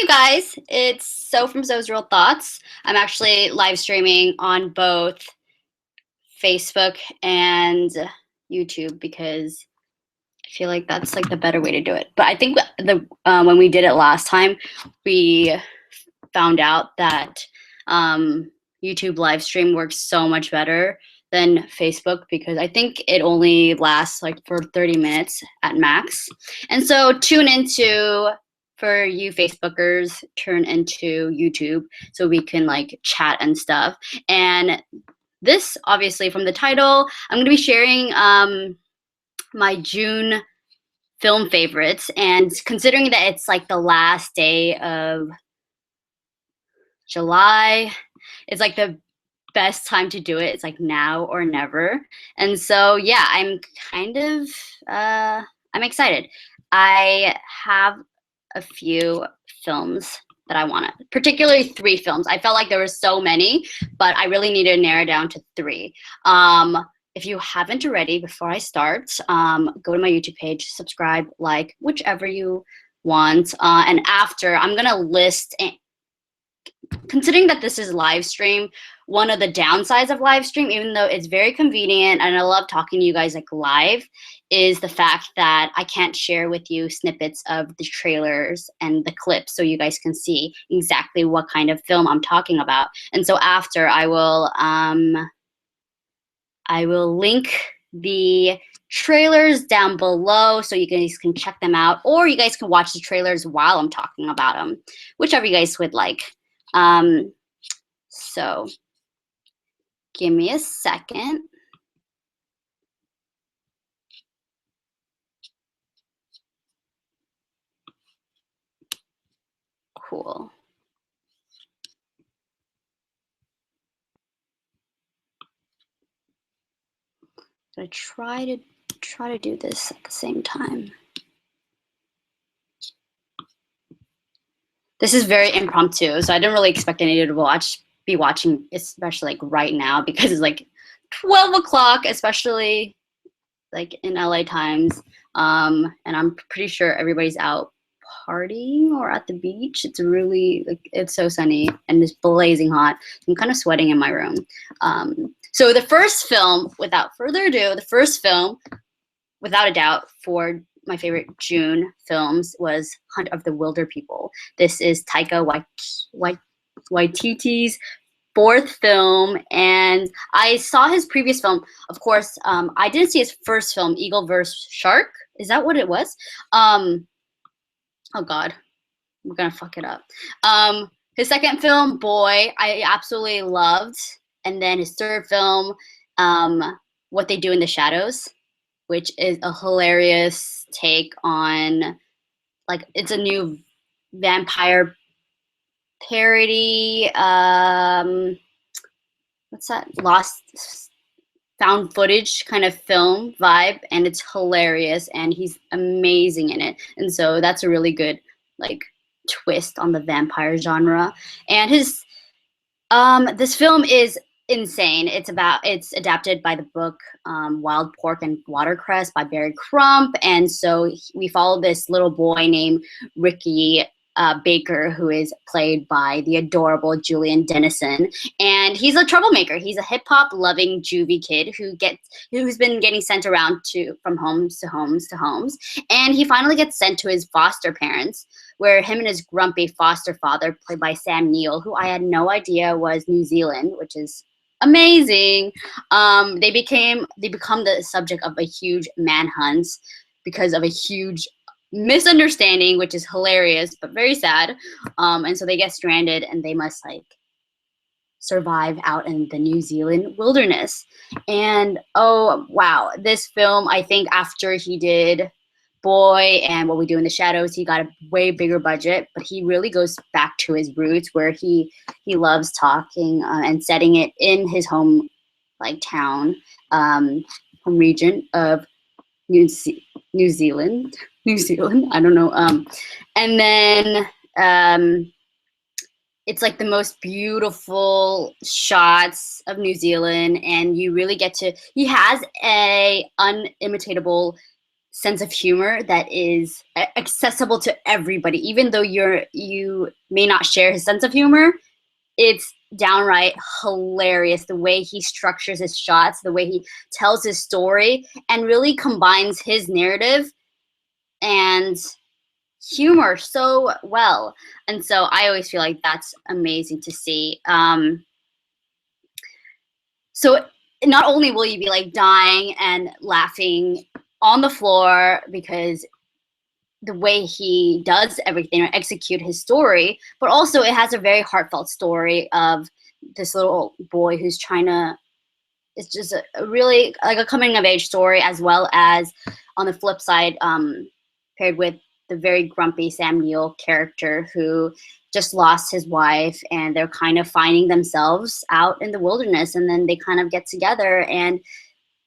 guys, it's So from Zo's Real Thoughts. I'm actually live streaming on both Facebook and YouTube because I feel like that's like the better way to do it. But I think when we did it last time, we found out that YouTube live stream works so much better than Facebook because I think it only lasts like for 30 minutes at max. And so tune into, for you Facebookers, turn into YouTube so we can like chat and stuff. And this, obviously from the title, I'm going to be sharing my June film favorites. And considering that it's like the last day of July, it's like the best time to do it. It's like now or never. And so yeah, I'm excited. I have a few films that I want to, particularly 3 films. I felt like there were so many, but I really need to narrow down to 3. If you haven't already, before I start, go to my YouTube page, subscribe, like, whichever you want. And after, I'm going to list, considering that this is live stream, one of the downsides of live stream, even though it's very convenient and I love talking to you guys like live, is the fact that I can't share with you snippets of the trailers and the clips so you guys can see exactly what kind of film I'm talking about. And so after, I will link the trailers down below so you guys can check them out, or you guys can watch the trailers while I'm talking about them, whichever you guys would like. So give me a second. Cool. I'm gonna try to do this at the same time. This is very impromptu, so I didn't really expect anyone to be watching, especially like right now, because it's like 12 o'clock, especially like in LA times. And I'm pretty sure everybody's out partying or at the beach. It's really, like, it's so sunny and it's blazing hot. I'm kind of sweating in my room. So the first film, without further ado, without a doubt, for my favorite June films was Hunt of the Wilderpeople. This is Taika Waititi's 4th film, and I saw his previous film. Of course, I didn't see his first film, Eagle vs. Shark. Is that what it was? Oh God, we're gonna fuck it up. His second film, Boy, I absolutely loved. And then his 3rd film, What They Do in the Shadows, which is a hilarious take on, like, it's a new vampire parody. What's that? Lost found footage kind of film vibe, and it's hilarious, and he's amazing in it. And so that's a really good like twist on the vampire genre. And his this film is insane. It's adapted by the book Wild Pork and Watercress by Barry Crump. And so we follow this little boy named Ricky Baker, who is played by the adorable Julian Dennison, and he's a troublemaker. He's a hip hop loving juvie kid who's been getting sent around from homes to homes to homes, and he finally gets sent to his foster parents, where him and his grumpy foster father, played by Sam Neill, who I had no idea was New Zealand, which is amazing. They become the subject of a huge manhunt because of a huge misunderstanding, which is hilarious but very sad. And so they get stranded and they must like survive out in the New Zealand wilderness. And oh wow, this film, I think after he did Boy and What We Do in the Shadows, he got a way bigger budget, but he really goes back to his roots, where he loves talking and setting it in his home town, home region of New Zealand. I don't know. And then it's like the most beautiful shots of New Zealand, and you really get to. He has a unimitatable sense of humor that is accessible to everybody, even though you may not share his sense of humor. It's downright hilarious the way he structures his shots, the way he tells his story, and really combines his narrative and humor so well. And so I always feel like that's amazing to see. So not only will you be like dying and laughing on the floor because the way he does everything or execute his story, but also it has a very heartfelt story of this little boy who's trying to, it's just a really like a coming of age story, as well as on the flip side, paired with the very grumpy Sam Neill character who just lost his wife, and they're kind of finding themselves out in the wilderness, and then they kind of get together and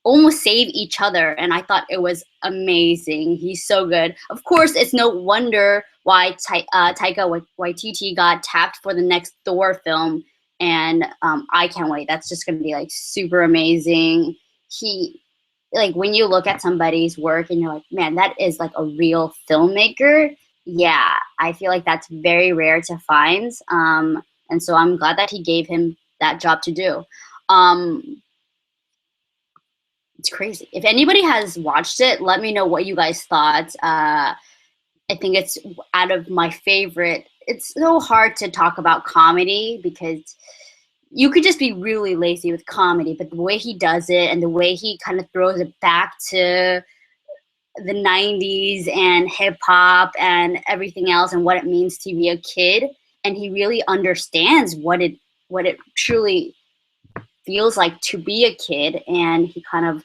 almost save each other. And I thought it was amazing. He's so good. Of course, it's no wonder why Taika Waititi got tapped for the next Thor film, and I can't wait. That's just gonna be like super amazing. He, like, when you look at somebody's work and you're like, man, that is like a real filmmaker. Yeah, I feel like that's very rare to find. And so I'm glad that he gave him that job to do. It's crazy. If anybody has watched it, let me know what you guys thought. I think it's out of my favorite. It's so hard to talk about comedy because you could just be really lazy with comedy, but the way he does it and the way he kind of throws it back to the 90s and hip hop and everything else and what it means to be a kid, and he really understands what it truly feels like to be a kid, and he kind of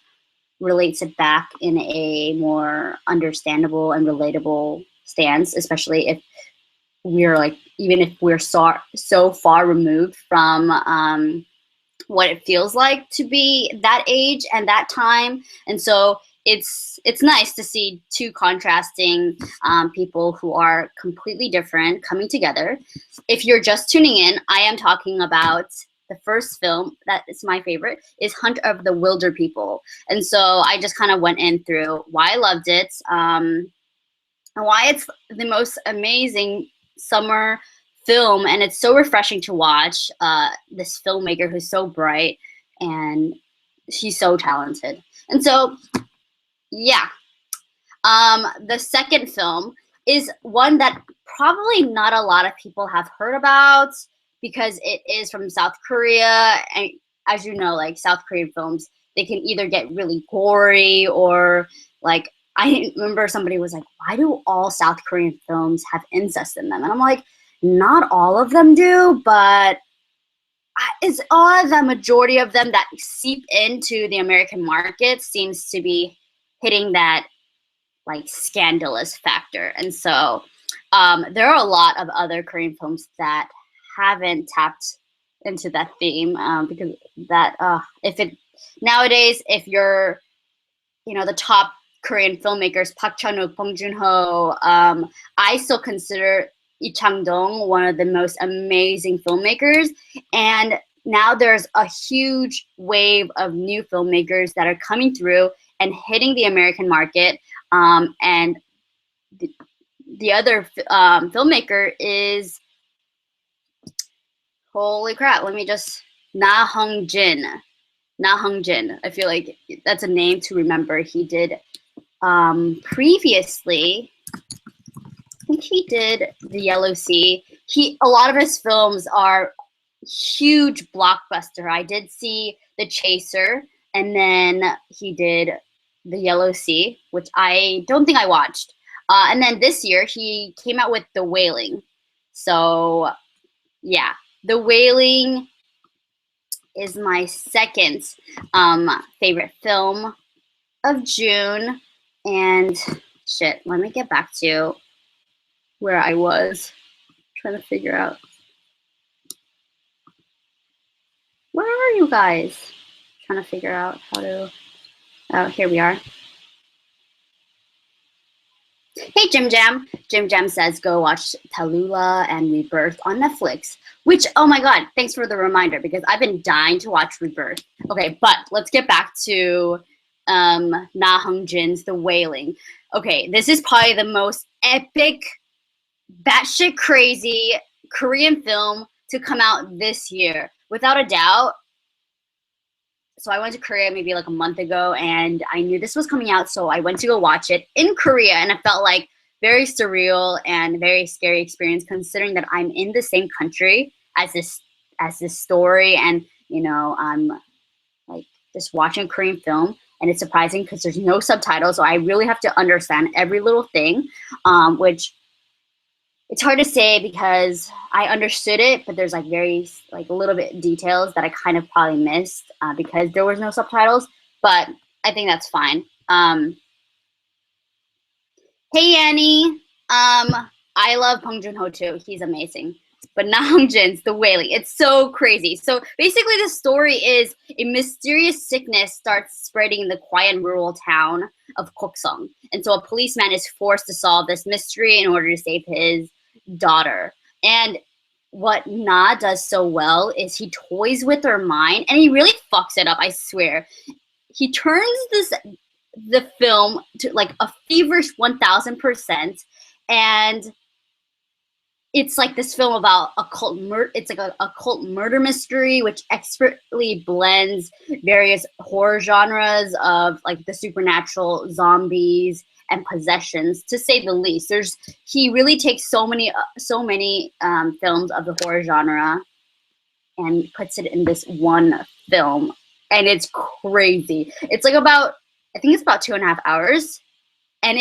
relates it back in a more understandable and relatable stance, especially if we're like, even if we're so far removed from what it feels like to be that age and that time. And so it's nice to see two contrasting people who are completely different coming together. If you're just tuning in, I am talking about the first film that is my favorite, is Hunt of the Wilderpeople. And so I just kind of went in through why I loved it, and why it's the most amazing summer film, and it's so refreshing to watch this filmmaker who's so bright and he's so talented. And so, yeah. The second film is one that probably not a lot of people have heard about, because it is from South Korea. And as you know, like, South Korean films, they can either get really gory or, like, I remember somebody was like, why do all South Korean films have incest in them? And I'm like, not all of them do, but it's odd the majority of them that seep into the American market seems to be hitting that, like, scandalous factor. And so there are a lot of other Korean films that haven't tapped into that theme, because that nowadays, if you're, the top Korean filmmakers, Park Chan-wook, Bong Joon-ho, I still consider Lee Chang-dong one of the most amazing filmmakers. And now there's a huge wave of new filmmakers that are coming through and hitting the American market. And the other filmmaker is, holy crap, let me just, hong-jin. hong-jin. I feel like that's a name to remember. He did previously, I think he did The Yellow Sea. A lot of his films are huge blockbuster. I did see The Chaser, and then he did The Yellow Sea, which I don't think I watched. And then this year he came out with The Wailing. So yeah, The Wailing is my second favorite film of June. And shit, let me get back to where I was trying to figure out. Where are you guys? Trying to figure out how to, oh, here we are. Hey, Jim Jam. Jim Jam says, go watch Tallulah and Rebirth on Netflix, which, oh my God, thanks for the reminder, because I've been dying to watch Rebirth. Okay, but let's get back to Na Hong-jin's The Wailing. Okay, this is probably the most epic, batshit crazy Korean film to come out this year, without a doubt. So I went to Korea maybe like a month ago, and I knew this was coming out, so I went to go watch it in Korea, and it felt like very surreal and very scary experience, considering that I'm in the same country as this story, and I'm like just watching a Korean film, and it's surprising because there's no subtitles, so I really have to understand every little thing, which it's hard to say because I understood it, but there's like very like a little bit details that I kind of probably missed because there was no subtitles. But I think that's fine. Hey Annie, I love Bong Joon-ho too. He's amazing. But Na Hong-jin's The Wailing. It's so crazy. So basically, the story is a mysterious sickness starts spreading in the quiet rural town of Koksong, and so a policeman is forced to solve this mystery in order to save his daughter. And what Na does so well is he toys with her mind, and he really fucks it up. I swear, he turns the film to like a feverish 1000%, and it's like this film about it's like a occult murder mystery, which expertly blends various horror genres of like the supernatural, zombies, and possessions, to say the least. He really takes so many films of the horror genre and puts it in this one film, and it's crazy. It's like I think it's about 2.5 hours, and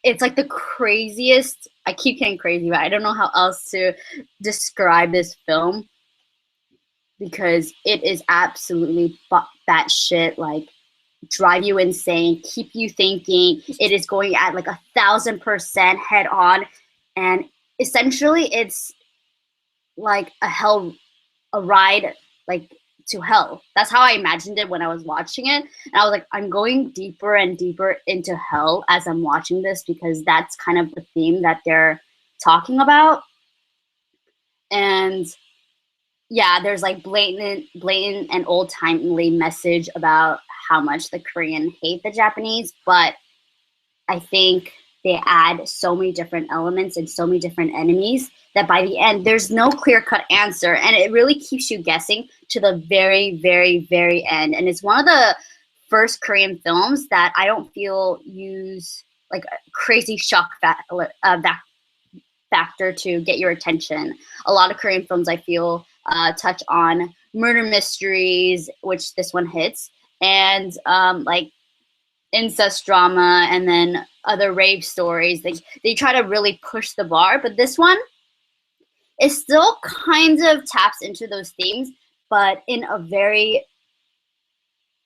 it's like the craziest. I keep getting crazy, but I don't know how else to describe this film because it is absolutely batshit, like drive you insane, keep you thinking. It is going at like 1000% head on, and essentially it's like a ride like to hell. That's how I imagined it when I was watching it. And I was like, I'm going deeper and deeper into hell as I'm watching this because that's kind of the theme that they're talking about. And yeah, there's like blatant and old-timely message about how much the Korean hate the Japanese, but I think they add so many different elements and so many different enemies that by the end, there's no clear-cut answer, and it really keeps you guessing to the very, very, very end. And it's one of the first Korean films that I don't feel use like a crazy shock factor to get your attention. A lot of Korean films, I feel, touch on murder mysteries, which this one hits, and like incest drama, and then other rape stories. They try to really push the bar, but this one, it still kind of taps into those themes, but in a very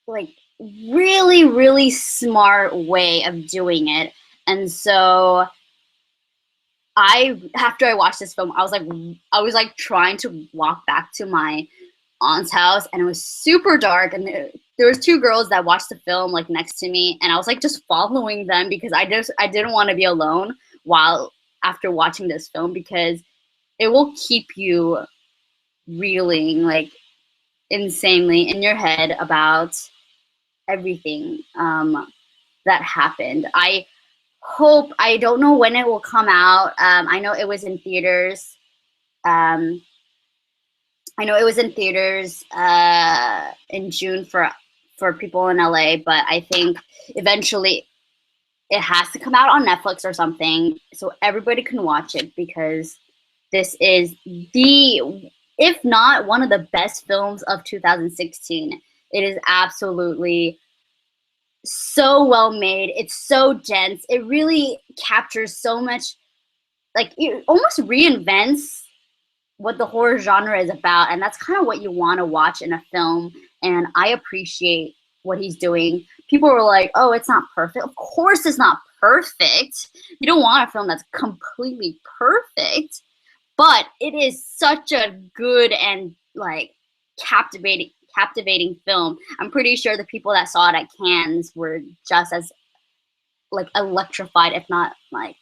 like really, really smart way of doing it. And so after I watched this film, I was like trying to walk back to my aunt's house, and it was super dark, and there was two girls that watched the film like next to me, and I was like just following them because I didn't want to be alone after watching this film, because it will keep you reeling like insanely in your head about everything that happened. I don't know when it will come out. I know it was in theaters. I know it was in theaters in June for people in LA, but I think eventually it has to come out on Netflix or something so everybody can watch it, because this is if not one of the best films of 2016. It is absolutely so well made. It's so dense. It really captures so much, like it almost reinvents what the horror genre is about, and that's kind of what you want to watch in a film. And I appreciate what he's doing. People were like, oh, it's not perfect. Of course it's not perfect. You don't want a film that's completely perfect, but it is such a good and like captivating film. I'm pretty sure the people that saw it at Cannes were just as like electrified, if not like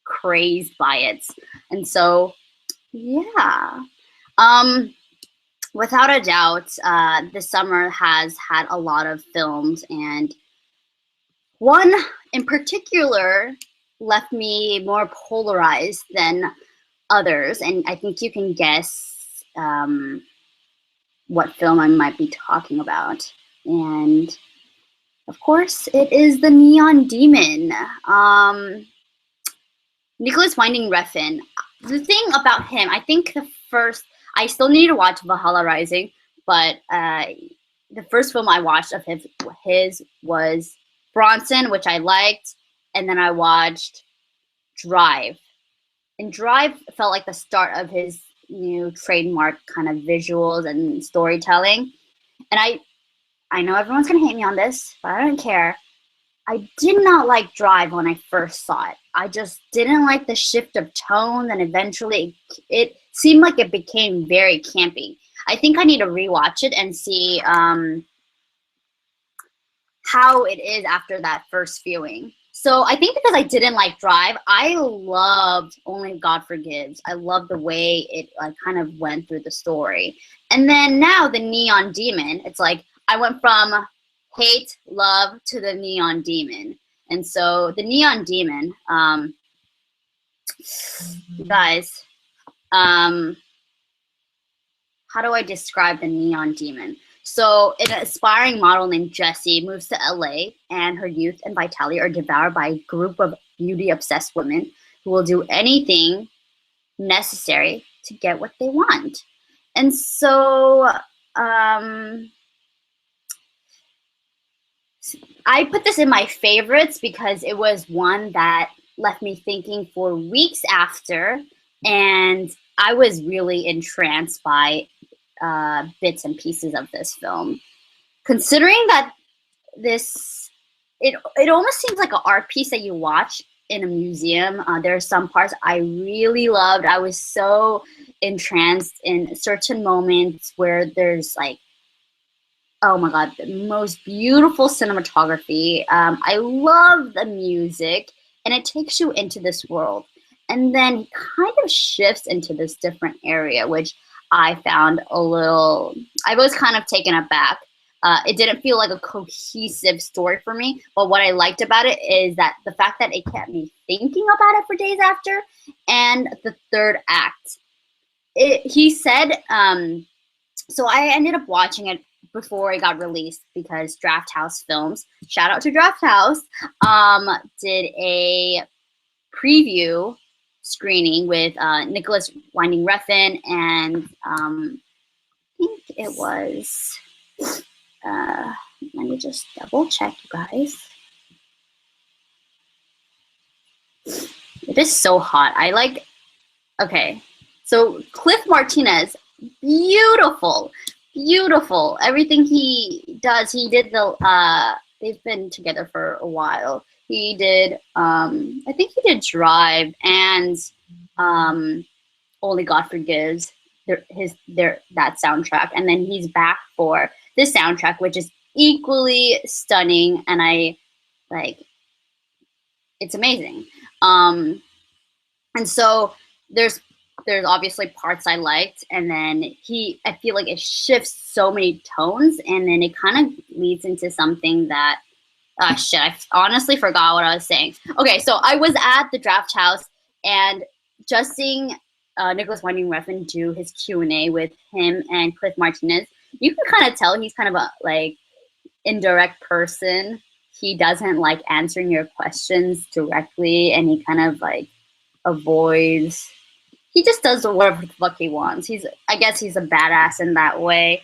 crazed by it. And so yeah, without a doubt, this summer has had a lot of films, and One in particular left me more polarized than others, and I think you can guess what film I might be talking about. And of course, it is the Neon Demon. Nicholas Winding Refn. The thing about him, I think I still need to watch Valhalla Rising, but the first film I watched of his was Bronson, which I liked, and then I watched Drive. And Drive felt like the start of his new trademark kind of visuals and storytelling. And I know everyone's gonna hate me on this, but I don't care. I did not like Drive when I first saw it. I just didn't like the shift of tone, and eventually it seemed like it became very campy. I think I need to rewatch it and see how it is after that first viewing. So I think because I didn't like Drive, I loved Only God Forgives. I loved the way it kind of went through the story. And then now the Neon Demon, it's like I went from hate, love to the Neon Demon. And so the Neon Demon, you guys, how do I describe the Neon Demon? So an aspiring model named Jessie moves to LA, and her youth and vitality are devoured by a group of beauty-obsessed women who will do anything necessary to get what they want. And so I put this in my favorites because it was one that left me thinking for weeks after, and I was really entranced by bits and pieces of this film. Considering that it almost seems like an art piece that you watch in a museum. There are some parts I really loved. I was so entranced in certain moments where there's like, oh my God, the most beautiful cinematography. I love the music, and it takes you into this world. And then he kind of shifts into this different area, which I found I was kind of taken aback. It didn't feel like a cohesive story for me, but what I liked about it is that the fact that it kept me thinking about it for days after, and the third act. He said, so I ended up watching it before it got released because Draft House Films, shout out to Draft House, did a preview screening with Nicholas Winding Refn, and I think it was, let me just double check, you guys. It is so hot. Okay, so Cliff Martinez, beautiful, beautiful. Everything he does, he did they've been together for a while. He did, I think he did Drive and Only God Forgives, that soundtrack. And then he's back for this soundtrack, which is equally stunning, and it's amazing. And so there's obviously parts I liked, and then I feel like it shifts so many tones, and then it kind of leads into something that, shit, I honestly forgot what I was saying. Okay, so I was at the Draft House, and just seeing Nicholas Winding Refn do his Q&A with him and Cliff Martinez, you can kind of tell he's kind of a indirect person. He doesn't like answering your questions directly, and he kind of avoids. He just does whatever the fuck he wants. I guess he's a badass in that way.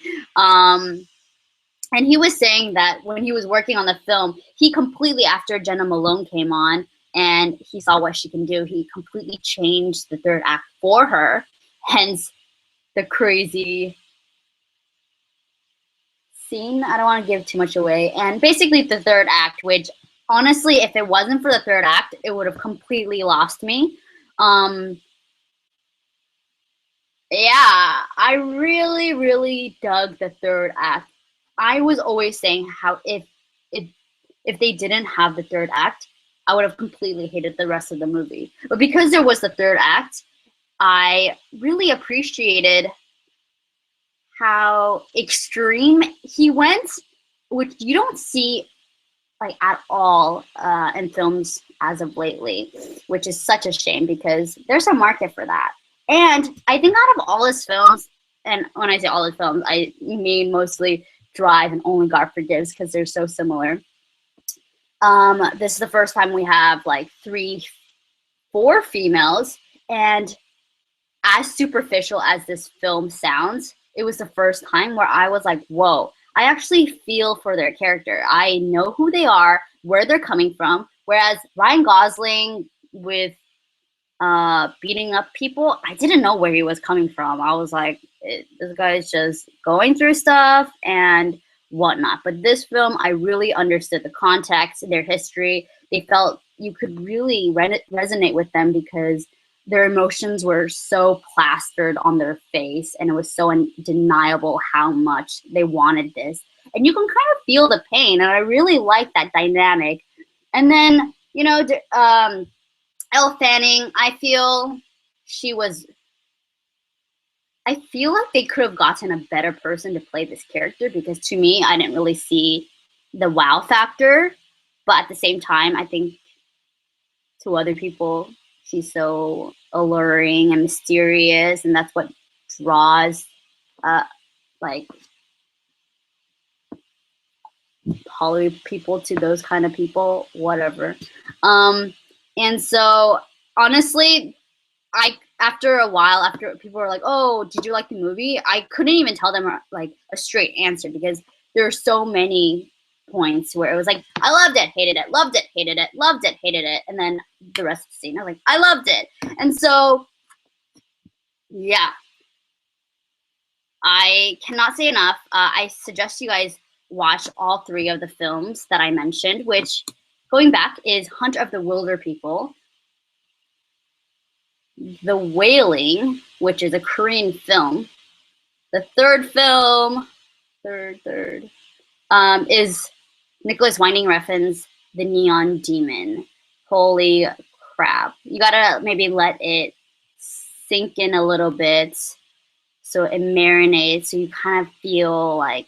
And he was saying that when he was working on the film, he completely, after Jenna Malone came on and he saw what she can do, he completely changed the third act for her. Hence the crazy scene. I don't want to give too much away. And basically the third act, which honestly, if it wasn't for the third act, it would have completely lost me. Yeah, I really, really dug the third act. I was always saying how if they didn't have the third act, I would have completely hated the rest of the movie. But because there was the third act, I really appreciated how extreme he went, which you don't see like at all in films as of lately, which is such a shame because there's a market for that. And I think out of all his films, and when I say all his films, I mean mostly Drive and Only God Forgives because they're so similar. This is the first time we have like 4 females, and as superficial as this film sounds, it was the first time where I was like, whoa, I actually feel for their character. I know who they are, where they're coming from. Whereas Ryan Gosling with beating up people, I didn't know where he was coming from. I was like, this guy's just going through stuff and whatnot. But this film, I really understood the context, their history. They felt you could really resonate with them because their emotions were so plastered on their face, and it was so undeniable how much they wanted this. And you can kind of feel the pain, and I really like that dynamic. And then, you know, Elle Fanning, I feel like they could have gotten a better person to play this character because to me, I didn't really see the wow factor. But at the same time, I think to other people, she's so alluring and mysterious, and that's what draws like Hollywood people to those kind of people, whatever. And so honestly, after a while, after people were like, oh, did you like the movie? I couldn't even tell them like a straight answer because there are so many points where it was like, I loved it, hated it, loved it, hated it, loved it, hated it. And then the rest of the scene, I was like, I loved it. And so, yeah, I cannot say enough. I suggest you guys watch all 3 of the films that I mentioned, which, going back, is Hunt of the Wilderpeople, The Wailing, which is a Korean film. The third film, is Nicholas Winding Refn's The Neon Demon. Holy crap. You gotta maybe let it sink in a little bit so it marinates, so you kind of feel like,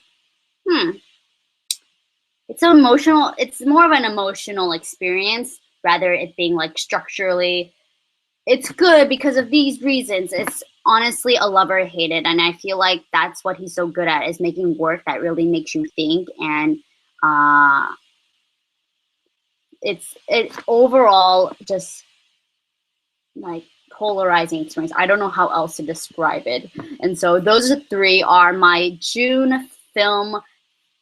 it's emotional. It's more of an emotional experience rather it being like structurally. It's good because of these reasons. It's honestly a love or hate it, and I feel like that's what he's so good at, is making work that really makes you think. And it's overall just like polarizing experience. I don't know how else to describe it. And so those 3 are my June film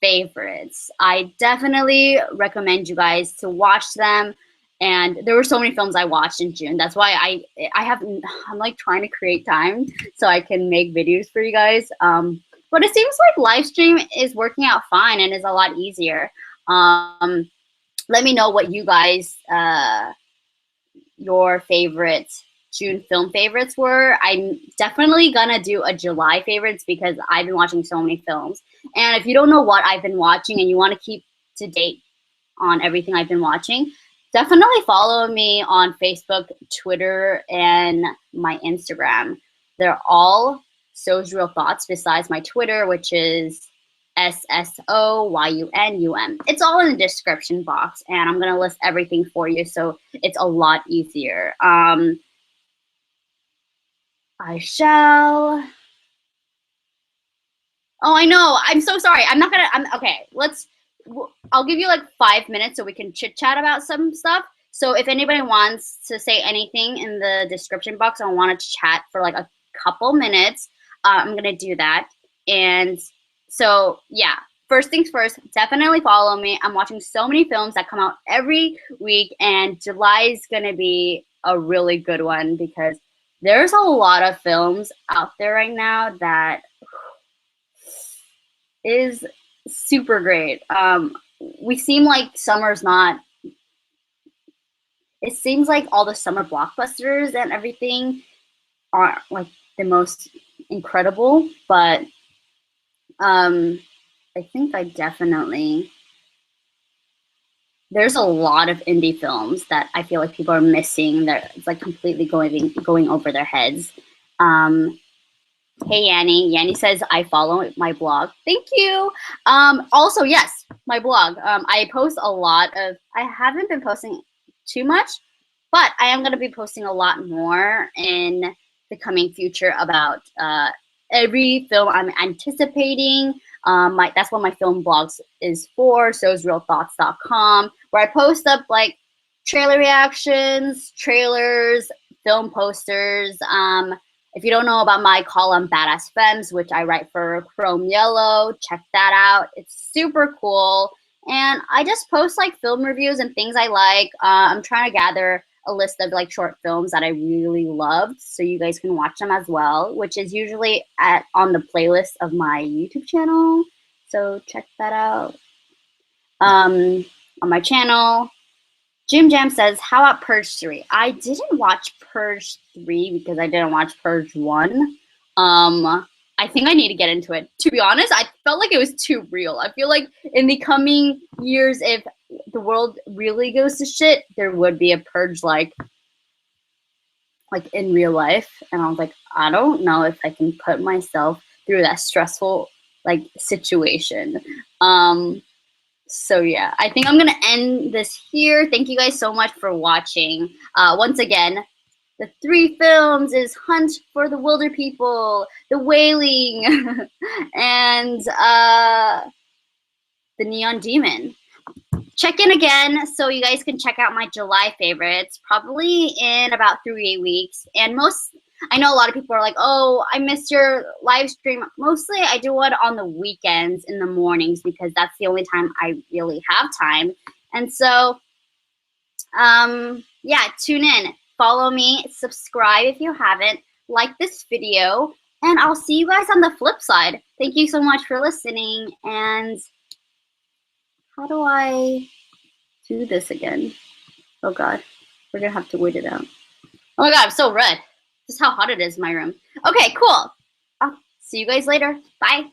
favorites. I definitely recommend you guys to watch them. And there were so many films I watched in June. That's why I'm like trying to create time so I can make videos for you guys. But it seems like live stream is working out fine and is a lot easier. Let me know what you guys, your favorite June film favorites were. I'm definitely gonna do a July favorites because I've been watching so many films. And if you don't know what I've been watching and you want to keep to date on everything I've been watching, definitely follow me on Facebook, Twitter, and my Instagram. They're all So's Real Thoughts besides my Twitter, which is SSOYUNUM. It's all in the description box, and I'm going to list everything for you so it's a lot easier. I shall... Oh, I know. I'm so sorry. Okay, I'll give you like 5 minutes so we can chit chat about some stuff. So if anybody wants to say anything in the description box, I want to chat for like a couple minutes. I'm going to do that. And so, yeah, first things first, definitely follow me. I'm watching so many films that come out every week, and July is going to be a really good one because there's a lot of films out there right now that is super great. We seem like summer's not, it seems like all the summer blockbusters and everything are like the most incredible, but I think there's a lot of indie films that I feel like people are missing. It's like completely going over their heads. Hey Yanni. Yanni says I follow my blog. Thank you. Also, yes, my blog. I post a lot of. I haven't been posting too much, but I am going to be posting a lot more in the coming future about every film I'm anticipating. That's what my film blogs is for. So is realthoughts.com, where I post up like trailer reactions, trailers, film posters. If you don't know about my column, Badass Femmes, which I write for Chrome Yellow, check that out. It's super cool. And I just post like film reviews and things I like. I'm trying to gather a list of like short films that I really loved, so you guys can watch them as well, which is usually on the playlist of my YouTube channel. So check that out. On my channel. Jim Jam says, how about Purge 3? I didn't watch Purge 3 because I didn't watch Purge 1. I think I need to get into it. To be honest, I felt like it was too real. I feel like in the coming years, if the world really goes to shit, there would be a purge like in real life. And I was like, I don't know if I can put myself through that stressful like situation. So yeah, I think I'm gonna end this here. Thank you guys so much for watching. Once again, the 3 films is Hunt for the Wilderpeople, The Wailing, and The Neon Demon. Check in again so you guys can check out my July favorites, probably in about 3 weeks. And I know a lot of people are like, oh, I missed your live stream. Mostly I do it on the weekends in the mornings because that's the only time I really have time. And so, yeah, tune in, follow me, subscribe if you haven't, like this video, and I'll see you guys on the flip side. Thank you so much for listening. And how do I do this again? Oh God, we're gonna have to wait it out. Oh my God, I'm so red. Just how hot it is in my room. Okay, cool. I'll see you guys later. Bye.